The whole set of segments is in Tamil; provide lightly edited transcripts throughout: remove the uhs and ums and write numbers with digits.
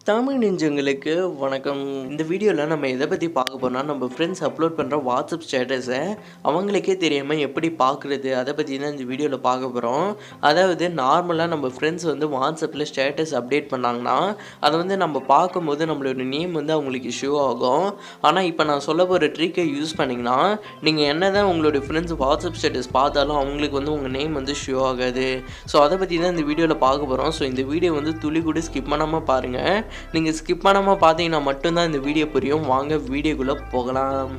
தமிழ் நெஞ்சங்களுக்கு வணக்கம். இந்த வீடியோவில் நம்ம எதை பற்றி பார்க்க போனால் நம்ம ஃப்ரெண்ட்ஸ் அப்லோட் பண்ணுற வாட்ஸ்அப் ஸ்டேட்டஸை அவங்களுக்கே தெரியாமல் எப்படி பார்க்குறது அதை பற்றி தான் இந்த வீடியோவில் பார்க்க போகிறோம். அதாவது நார்மலாக நம்ம ஃப்ரெண்ட்ஸ் வந்து வாட்ஸ்அப்பில் ஸ்டேட்டஸ் அப்டேட் பண்ணாங்கன்னா அதை வந்து நம்ம பார்க்கும்போது நம்மளோட நேம் வந்து அவங்களுக்கு ஷோ ஆகும். ஆனால் இப்போ நான் சொல்ல போகிற ட்ரிக்கை யூஸ் பண்ணிங்கன்னா நீங்கள் என்ன தான் உங்களுடைய ஃப்ரெண்ட்ஸ் வாட்ஸ்அப் ஸ்டேட்டஸ் பார்த்தாலும் அவங்களுக்கு வந்து உங்கள் நேம் வந்து ஷோ ஆகாது. ஸோ அதை பற்றி தான் இந்த வீடியோவில் பார்க்க போகிறோம். ஸோ இந்த வீடியோ வந்து துளி கூட ஸ்கிப் பண்ணாமல் பாருங்கள். நீங்கள் ஸ்கிப் பண்ணாமல் பார்த்தீங்கன்னா மட்டும்தான் இந்த வீடியோ புரியும். வாங்க வீடியோக்குள்ளே போகலாம்.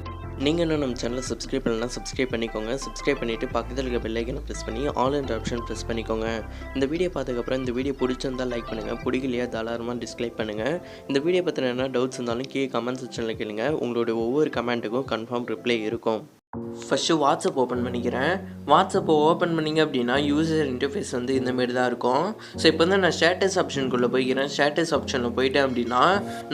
நீங்கள் இன்னும் நம்ம சேனலை சப்ஸ்கிரைப் பண்ணலாம், சப்ஸ்கிரைப் பண்ணிக்கோங்க. சப்ஸ்கிரைப் பண்ணிவிட்டு பக்கத்தில் இருக்க பெல் ஐக்கனை ப்ரெஸ் பண்ணி ஆல் என்ற ஆப்ஷன் ப்ரெஸ் பண்ணிக்கோங்க. இந்த வீடியோ பார்த்ததுக்கப்புறம் இந்த வீடியோ பிடிச்சிருந்தால் லைக் பண்ணுங்கள், பிடிக்கலையா தாராளமாக டிஸ்லைக் பண்ணுங்கள். இந்த வீடியோ பற்றின என்ன டவுட்ஸ் இருந்தாலும் கீழே கமெண்ட் செக்ஷனில் கேளுங்க. உங்களுடைய ஒவ்வொரு கமெண்ட்டுக்கும் கன்ஃபார்ம் ரிப்ளை இருக்கும். ஃபஸ்ட்டு வாட்ஸ்அப் ஓப்பன் பண்ணிக்கிறேன். வாட்ஸ்அப்பை ஓப்பன் பண்ணிங்க அப்படின்னா யூசர் இன்டர்ஃபேஸ் வந்து இந்தமாரி தான் இருக்கும். ஸோ இப்போ வந்து நான் ஸ்டேட்டஸ் ஆப்ஷனுக்குள்ளே போய்க்கிறேன். ஸ்டேட்டஸ் ஆப்ஷனில் போயிட்டேன் அப்படின்னா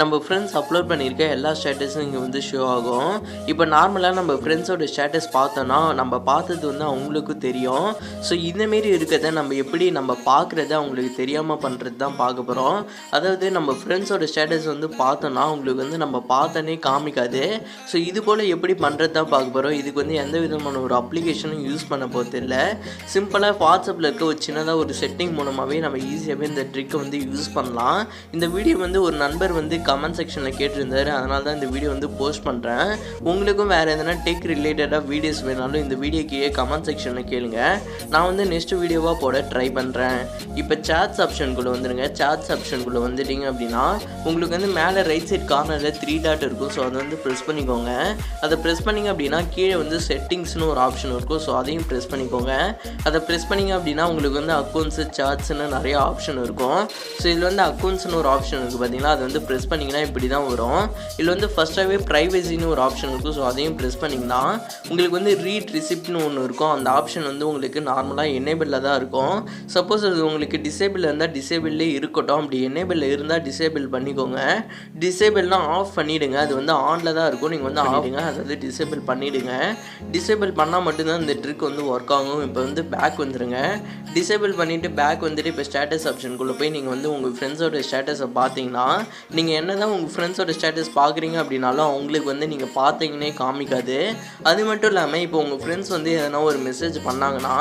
நம்ம ஃப்ரெண்ட்ஸ் அப்லோட் பண்ணியிருக்க எல்லா ஸ்டேட்டஸும் இங்கே வந்து ஷோ ஆகும். இப்போ நார்மலாக நம்ம ஃப்ரெண்ட்ஸோட ஸ்டேட்டஸ் பார்த்தோன்னா நம்ம பார்த்தது வந்து அவங்களுக்கும் தெரியும். ஸோ இந்தமாரி இருக்கிறத நம்ம எப்படி நம்ம பார்க்குறத அவங்களுக்கு தெரியாமல் பண்ணுறது தான் பார்க்க போகிறோம். அதாவது நம்ம ஃப்ரெண்ட்ஸோட ஸ்டேட்டஸ் வந்து பார்த்தோன்னா அவங்களுக்கு வந்து நம்ம பார்த்தோன்னே காமிக்காது. ஸோ இது போல் எப்படி பண்ணுறது தான் பார்க்க போகிறோம். இதுக்கு வந்து எந்த விதமான ஒரு அப்ளிகேஷனும் யூஸ் பண்ண போகிறது இல்லை. சிம்பிளாக வாட்ஸ்அப்பில் இருக்க ஒரு சின்னதாக ஒரு செட்டிங் மூலமாகவே நம்ம ஈஸியாகவே இந்த ட்ரிக்கை வந்து யூஸ் பண்ணலாம். இந்த வீடியோ வந்து ஒரு நண்பர் வந்து கமெண்ட் செக்ஷனில் கேட்டிருந்தார். அதனால தான் இந்த வீடியோ வந்து போஸ்ட் பண்ணுறேன். உங்களுக்கும் வேறு எதனா டெக் ரிலேட்டடாக வீடியோஸ் வேணாலும் இந்த வீடியோக்கு கமெண்ட் செக்ஷனில் கேளுங்க. நான் வந்து நெக்ஸ்ட் வீடியோவாக போட ட்ரை பண்ணுறேன். இப்போ சாட்ஸ் ஆப்ஷனுக்குள்ளே வந்துடுங்க. சாட்ஸ் ஆப்ஷனுக்குள்ளே வந்துட்டிங்க அப்படின்னா உங்களுக்கு வந்து மேலே ரைட் சைட் கார்னரில் 3 டாட் இருக்கும். ஸோ அதை வந்து ப்ரெஸ் பண்ணிக்கோங்க. அதை ப்ரெஸ் பண்ணிங்க அப்படின்னா கீழே வந்து செட்டிங்ஸ்னு ஒரு ஆப்ஷன் இருக்கும். ஸோ அதையும் ப்ரெஸ் பண்ணிக்கோங்க. அதை ப்ரெஸ் பண்ணிங்க அப்படின்னா உங்களுக்கு வந்து அக்கௌண்ட்ஸு சார்ட்ஸ்னு நிறைய ஆப்ஷன் இருக்கும். ஸோ இதில் வந்து அக்கௌண்ட்ஸ்னு ஒரு ஆப்ஷன் இருக்குது பார்த்தீங்களா, அது வந்து ப்ரெஸ் பண்ணிங்கன்னா இப்படி தான் வரும். இதில் வந்து ஃபஸ்ட்டாகவே ப்ரைவசின்னு ஒரு ஆப்ஷன் இருக்கும். ஸோ அதையும் ப்ரெஸ் பண்ணிங்கன்னா உங்களுக்கு வந்து ரீட் ரிசிப்ட்னு ஒன்று இருக்கும். அந்த ஆப்ஷன் வந்து உங்களுக்கு நார்மலாக எனேபிளில் தான் இருக்கும். சப்போஸ் அது உங்களுக்கு டிசேபிள் இருந்தால் டிசேபிள்லே இருக்கட்டும். அப்படி எனேபிளில் இருந்தால் டிசேபிள் பண்ணிக்கோங்க. டிசேபிள்னால் ஆஃப் பண்ணிவிடுங்க. அது வந்து ஆனில் தான் இருக்கும். நீங்கள் வந்து ஆஃபிங்க அதாவது டிசேபிள் பண்ணிவிடுங்க. டிசேபிள் பண்ணால் மட்டும்தான் இந்த ட்ரிக் வந்து ஒர்க் ஆகும். இப்போ வந்து பேக் வந்துடுங்க. டிசேபிள் பண்ணிவிட்டு பேக் வந்துட்டு இப்போ ஸ்டேட்டஸ் ஆப்ஷனுக்குள்ளே போய் நீங்கள் வந்து உங்கள் ஃப்ரெண்ட்ஸோட ஸ்டேட்டஸை பார்த்தீங்கன்னா நீங்கள் என்ன தான் உங்கள் ஃப்ரெண்ட்ஸோட ஸ்டேட்டஸ் பார்க்குறீங்க அப்படின்னாலும் அவங்களுக்கு வந்து நீங்கள் பார்த்தீங்கன்னே காமிக்காது. அது மட்டும் இல்லாமல் இப்போ உங்கள் ஃப்ரெண்ட்ஸ் வந்து எதனா ஒரு மெசேஜ் பண்ணாங்கன்னா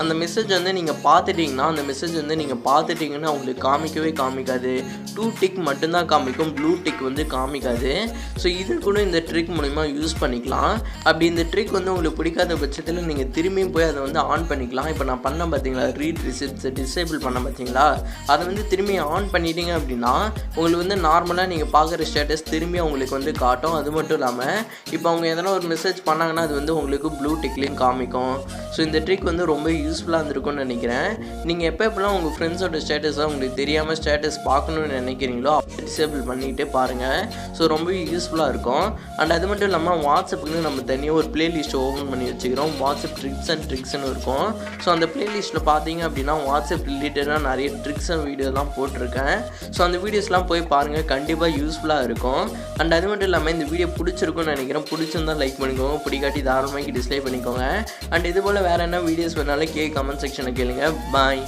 அந்த மெசேஜ் வந்து நீங்கள் பார்த்துட்டிங்கன்னா அந்த மெசேஜ் வந்து நீங்கள் பார்த்துட்டிங்கன்னா அவங்களுக்கு காமிக்கவே காமிக்காது. 2 டிக் மட்டும்தான் காமிக்கும், ப்ளூ டிக் வந்து காமிக்காது. ஸோ இது கூட இந்த ட்ரிக் மூலிமா யூஸ் பண்ணிக்கலாம். அப்படி இந்த ட்ரிக் வந்து உங்களுக்கு பிடிக்காத பட்சத்தில் நீங்கள் திரும்பியும் போய் அதை வந்து ஆன் பண்ணிக்கலாம். இப்போ நான் பண்ண பார்த்தீங்களா ரீட் ரிசிப்ட்ஸை டிசேபிள் பண்ண பார்த்தீங்களா, அதை வந்து திரும்பி ஆன் பண்ணிட்டீங்க அப்படின்னா உங்களுக்கு வந்து நார்மலாக நீங்கள் பார்க்குற ஸ்டேட்டஸ் திரும்பி அவங்களுக்கு வந்து காட்டும். அது மட்டும் இல்லாமல் இப்போ அவங்க எதனா ஒரு மெசேஜ் பண்ணாங்கன்னா அது வந்து உங்களுக்கு ப்ளூ டிக்லேயும் காமிக்கும். ஸோ இந்த ட்ரிக் வந்து ரொம்ப யூஸ்ஃபுல்லாக இருந்திருக்கும்னு நினைக்கிறேன். நீங்கள் எப்போலாம் உங்கள் ஃப்ரெண்ட்ஸோட ஸ்டேட்டஸாக உங்களுக்கு தெரியாமல் ஸ்டேட்டஸ் பார்க்கணுன்னு நினைக்கிறீங்களோ டிசேபிள் பண்ணிக்கிட்டு பாருங்கள். ஸோ ரொம்ப யூஸ்ஃபுல்லாக இருக்கும். அண்ட் அது மட்டும் இல்லாமல் வாட்ஸ்அப்புக்கு நம்ம தனியாக ஒரு பிளேலிஸ்ட் ஓப்பன் பண்ணி வச்சுக்கிறோம். வாட்ஸ்அப் ட்ரிக்ஸ் அண்ட் ட்ரிக்ஸ்னு இருக்கும். ஸோ அந்த பிளேலிஸ்ட்டில் பார்த்தீங்க அப்படின்னா வாட்ஸ்அப் ரிலேட்டடாக நிறைய ட்ரிக்ஸ் அண்ட் வீடியோலாம் போட்டிருக்கேன். ஸோ அந்த வீடியோஸ்லாம் போய் பாருங்கள், கண்டிப்பாக யூஸ்ஃபுல்லாக இருக்கும். அண்ட் அது மட்டும் இல்லாமல் இந்த வீடியோ பிடிச்சிருக்குன்னு நினைக்கிறேன். பிடிச்சிருந்தால் லைக் பண்ணிக்கோங்க, பிடிக்காட்டி தாராளமாக டிஸ்லைக் பண்ணிக்கோங்க. அண்ட் இது போல் வேறு என்ன வீடியோஸ் வேணாலும் கமெண்ட் செக்ஷனில் கேளுங்க. பாய்.